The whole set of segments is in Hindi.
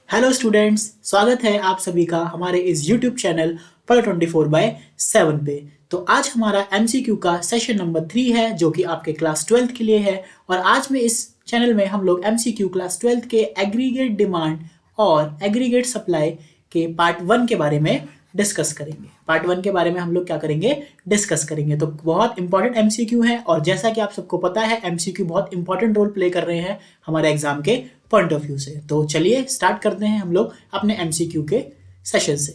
हेलो स्टूडेंट्स, स्वागत है आप सभी का हमारे इस यूट्यूब चैनल पर 24/7 पे। तो आज हमारा एमसीक्यू का सेशन नंबर 3 है जो कि आपके क्लास 12th के लिए है। और आज में इस चैनल में हम लोग एमसीक्यू क्लास 12th के एग्रीगेट डिमांड और एग्रीगेट सप्लाई के पार्ट 1 के बारे में डिस्कस करेंगे। पार्ट 1 के बारे में हम लोग क्या करेंगे, डिस्कस करेंगे। तो बहुत इंपॉर्टेंट एमसीक्यू है और जैसा कि आप सबको पता है एमसीक्यू बहुत इंपॉर्टेंट रोल प्ले कर रहे हैं हमारे एग्जाम के पॉइंट ऑफ व्यू से। तो चलिए स्टार्ट करते हैं हम लोग अपने एमसीक्यू के सेशन से।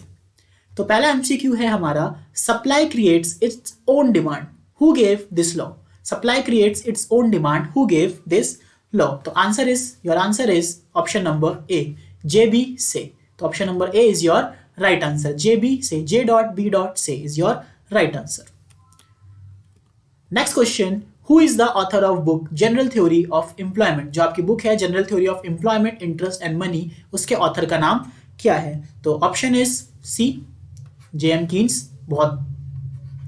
तो पहला एमसीक्यू है हमारा, supply creates its own demand, who gave this law. Supply creates its own demand, who gave this law. तो answer is, your answer is option number A, J B Say. तो option number A is your right answer. J B Say, J dot B dot Say is your right answer. Next question, who is the author of book general theory of employment. जो आपकी बुक है general theory of employment, interest and money, उसके ऑथर का नाम क्या है। तो option is C, J M. Keynes. बहुत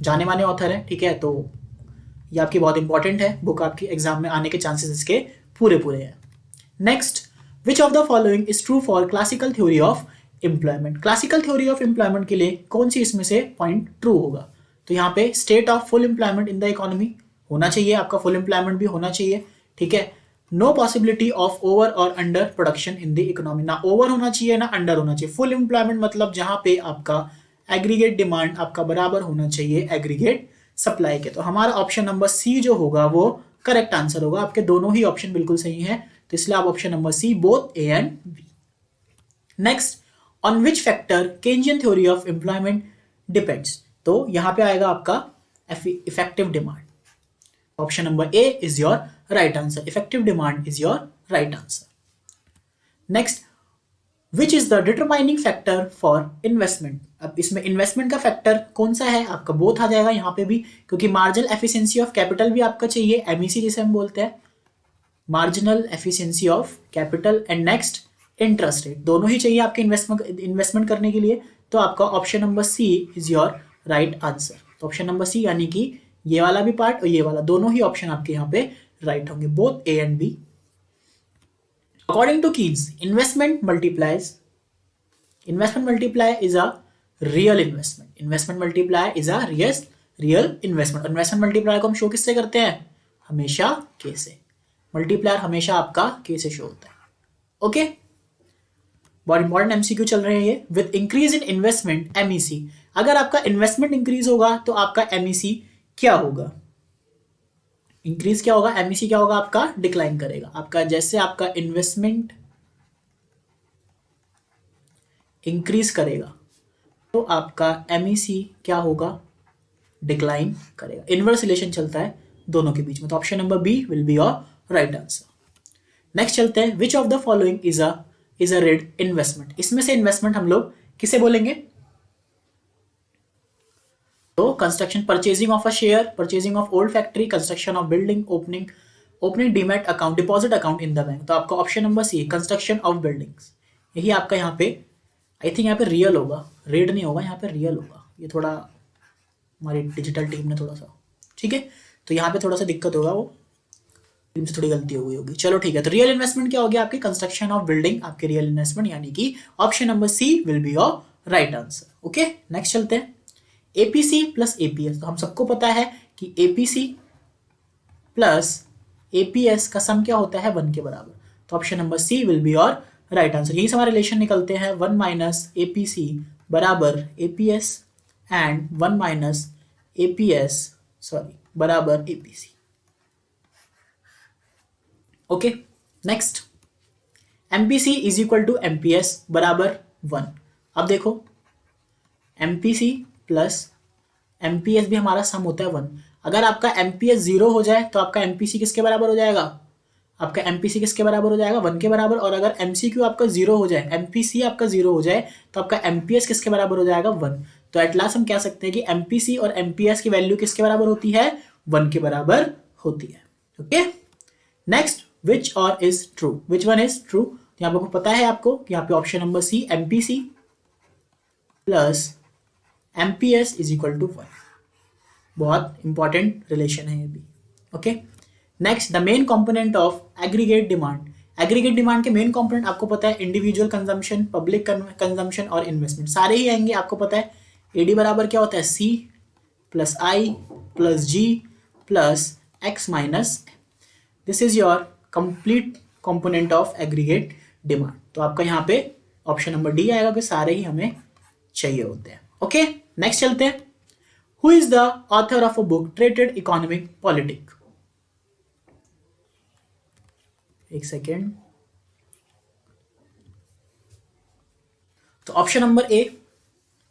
जाने माने ऑथर है, ठीक है। तो ये आपकी बहुत इंपॉर्टेंट है बुक, आपकी एग्जाम में आने के चांसेस इसके पूरे पूरे हैं। Next, which of the following is true for classical theory of employment. Classical theory of employment के लिए कौन सी इसमें से पॉइंट ट्रू होगा। तो यहाँ पे state of full employment in the economy होना चाहिए, आपका फुल एम्प्लॉयमेंट भी होना चाहिए, ठीक है। नो पॉसिबिलिटी ऑफ ओवर और under production in the economy, ना ओवर होना चाहिए ना अंडर होना चाहिए। फुल एम्प्लॉयमेंट मतलब जहां पे आपका एग्रीगेट डिमांड आपका बराबर होना चाहिए एग्रीगेट सप्लाई के। तो हमारा ऑप्शन नंबर सी जो होगा वो करेक्ट आंसर होगा। आपके दोनों ही ऑप्शन बिल्कुल सही है, तो इसलिए आप option number C, both A and B. Next, on which factor Keynesian theory of employment depends. तो यहां पे आएगा आपका effective demand. Option number A is your right answer. Effective demand is your right answer. Next, which is the determining factor for investment. अब इसमें इन्वेस्टमेंट का फैक्टर कौन सा है, आपका बोथ आ जाएगा यहाँ पे भी, क्योंकि मार्जिनल एफिशिएंसी ऑफ कैपिटल भी आपका चाहिए, एमईसी जिसे हम बोलते हैं, marginal efficiency of capital. And next, interest rate, दोनों ही चाहिए आपके इन्वेस्टमेंट करने के लिए। तो आपका option number C is your right answer. तो ऑप्शन नंबर सी यानी कि ये वाला भी पार्ट और ये वाला, दोनों ही ऑप्शन आपके यहाँ पे राइट होंगे, both A and B. According to Keynes, investment multiply is a real investment. Investment multiply is a real investment. Investment multiply को हम शो किससे करते हैं, हमेशा के से। मल्टीप्लायर हमेशा आपका के से शो होता है, ओके। बहुत इंपॉर्टेंट एमसीक्यू चल रहे हैं ये। With increase in investment MEC, अगर आपका इन्वेस्टमेंट इंक्रीज होगा तो आपका एमईसी क्या होगा, इंक्रीज क्या होगा, एमईसी क्या होगा, आपका डिक्लाइन करेगा। आपका जैसे आपका इन्वेस्टमेंट इंक्रीज करेगा तो आपका एमईसी क्या होगा, डिक्लाइन करेगा। इनवर्स रिलेशन चलता है दोनों के बीच में। तो option number B will be your right answer. Next चलते हैं, which of the following is a red investment. इसमें से इन्वेस्टमेंट हम लोग किसे बोलेंगे, तो construction, purchasing of a share, purchasing of old factory, construction of building, opening demat account, deposit account in the bank. तो आपका option number C, construction of buildings, यही आपका यहाँ पे, आई थिंक यहाँ पे रियल होगा, रेड नहीं होगा, यहाँ पे रियल होगा। ये थोड़ा हमारी डिजिटल टीम ने थोड़ा सा, ठीक है, तो यहाँ पे थोड़ा सा दिक्कत होगा, वो टीम से थोड़ी गलती हो गई होगी। चलो ठीक है, तो रियल इन्वेस्टमेंट क्या हो गया, आपकी कंस्ट्रक्शन ऑफ बिल्डिंग, आपके रियल इन्वेस्टमेंट, यानी कि option number C will be your right answer, okay. Next चलते हैं, एपीसी प्लस एपीएस। तो हम सबको पता है कि एपीसी प्लस एपीएस का सम क्या होता है, 1 के बराबर। तो option number C will be your right answer. यही से हमारे रिलेशन निकलते हैं, 1 माइनस एपीसी बराबर एपीएस एंड 1 माइनस एपीएस बराबर APC, okay. Next, MPC is equal to MPS बराबर 1। अब देखो, एमपीसी प्लस एमपीएस भी हमारा सम होता है 1। अगर आपका एमपीएस 0 हो जाए तो आपका एमपीसी किसके बराबर हो जाएगा, आपका एमपीसी किसके बराबर हो जाएगा, 1 के बराबर। और अगर एमसीक्यू आपका 0 हो जाए, एमपीसी आपका 0 हो जाए, तो आपका एमपीएस किसके बराबर हो जाएगा, 1। तो एट लास्ट हम कह सकते हैं कि एमपीसी और एमपीएस की वैल्यू किसके बराबर होती है, 1 के बराबर होती है, ओके। नेक्स्ट, विच और is true, which one is true. यहाँ पे पता है आपको कि यहाँ पे option number C, MPC plus MPS is equal to 1, बहुत इंपॉर्टेंट रिलेशन है ये भी, okay. Next, the main component of aggregate demand aggregate demand के मेन कंपोनेंट आपको पता है इंडिविजुअल कंजम्पशन, पब्लिक कंजम्पशन और इन्वेस्टमेंट, सारे ही आएंगे। आपको पता है एडी बराबर क्या होता है, C plus I plus G plus X minus, this is your complete component of aggregate demand. तो आपका यहाँ पे ऑप्शन नंबर डी आएगा कि सारे ही हमें चाहिए होते हैं। ओके, नेक्स्ट चलते हैं। Who is the author of a book treated economic politic? एक सेकेंड। तो ऑप्शन नंबर ए,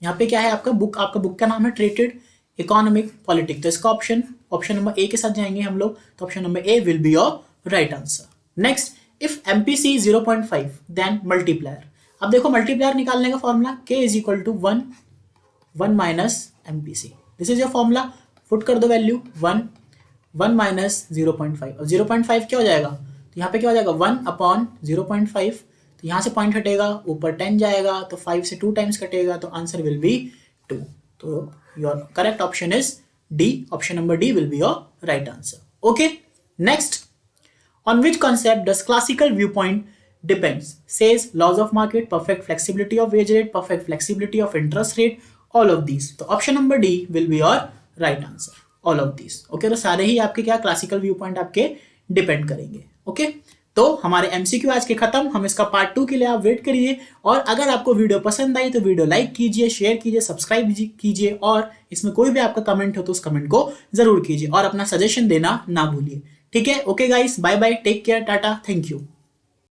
यहां पे क्या है आपका बुक का नाम है ट्रेटेड इकोनॉमिक पॉलिटिक, तो इसका ऑप्शन नंबर ए के साथ जाएंगे हम लोग। तो option number A will be your right answer. Next, if MPC 0.5 then multiplier. अब देखो मल्टीप्लायर निकालने का formula k is equal to 1 minus MPC, this is your formula. Put कर दो वैल्यू 1 माइनस 0.5, और 0.5 क्या हो जाएगा, तो यहाँ पे क्या हो जाएगा 1 अपॉन 0.5, तो यहाँ से पॉइंट हटेगा, ऊपर 10 जाएगा, तो 5 से 2 टाइम्स कटेगा, तो आंसर विल बी 2। तो your correct option is D, option number D will be your right answer. Okay, next, on which concept does classical viewpoint depends? Says laws of market, perfect flexibility of wage rate, perfect flexibility of interest rate, all of these. तो option number D will be your right answer, all of these. Okay, तो सारे ही आपके क्या क्लासिकल व्यू पॉइंट आपके डिपेंड करेंगे। ओके, तो हमारे एमसीक्यू आज के खत्म, हम इसका पार्ट 2 के लिए आप वेट करिए। और अगर आपको वीडियो पसंद आई तो वीडियो लाइक कीजिए, शेयर कीजिए, सब्सक्राइब कीजिए, और इसमें कोई भी आपका कमेंट हो तो उस कमेंट को जरूर कीजिए और अपना सजेशन देना ना भूलिए। ठीक है, okay guys, bye bye, take care, tata, thank you.